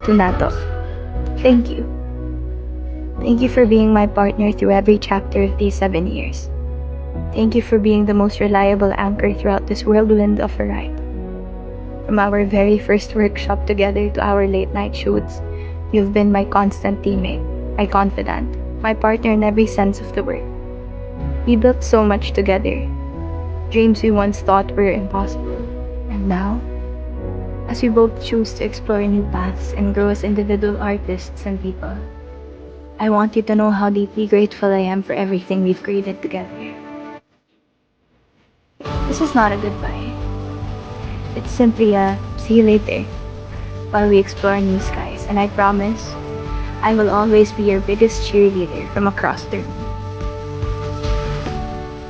Fortunato. Thank you. Thank you for being my partner through every chapter of these 7 years. Thank you for being the most reliable anchor throughout this whirlwind of a ride. From our very first workshop together to our late night shoots, you've been my constant teammate, my confidant, my partner in every sense of the word. We built so much together, dreams we once thought were impossible. And now, as we both choose to explore new paths and grow as individual artists and people, I want you to know how deeply grateful I am for everything we've created together. This is not a goodbye. It's simply a see you later while we explore new skies, and I promise I will always be your biggest cheerleader from across the room.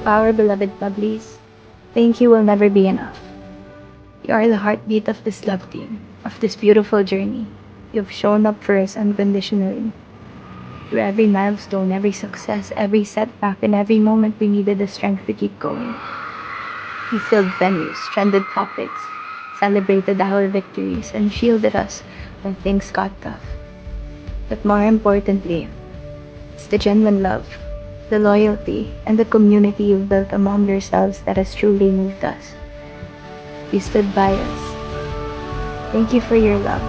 To our beloved Bubblies, thank you will never be enough. You are the heartbeat of this love team, of this beautiful journey. You've shown up for us unconditionally. Through every milestone, every success, every setback, and every moment we needed the strength to keep going. You filled venues, trended topics, celebrated our victories, and shielded us when things got tough. But more importantly, it's the genuine love, the loyalty, and the community you've built among yourselves that has truly moved us. You stood by us. Thank you for your love.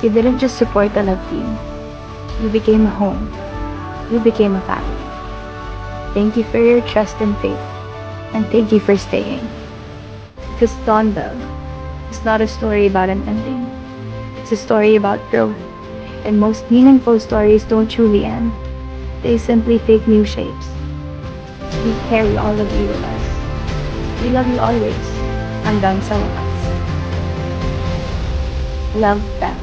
You didn't just support the love team. You became a home. You became a family. Thank you for your trust and faith. And thank you for staying. Because Dawn Bell is not a story about an ending. It's a story about growth. And most meaningful stories don't truly end. They simply take new shapes. We carry all of you with us. We love you always. Hanggang sa wakas. Love, Bell.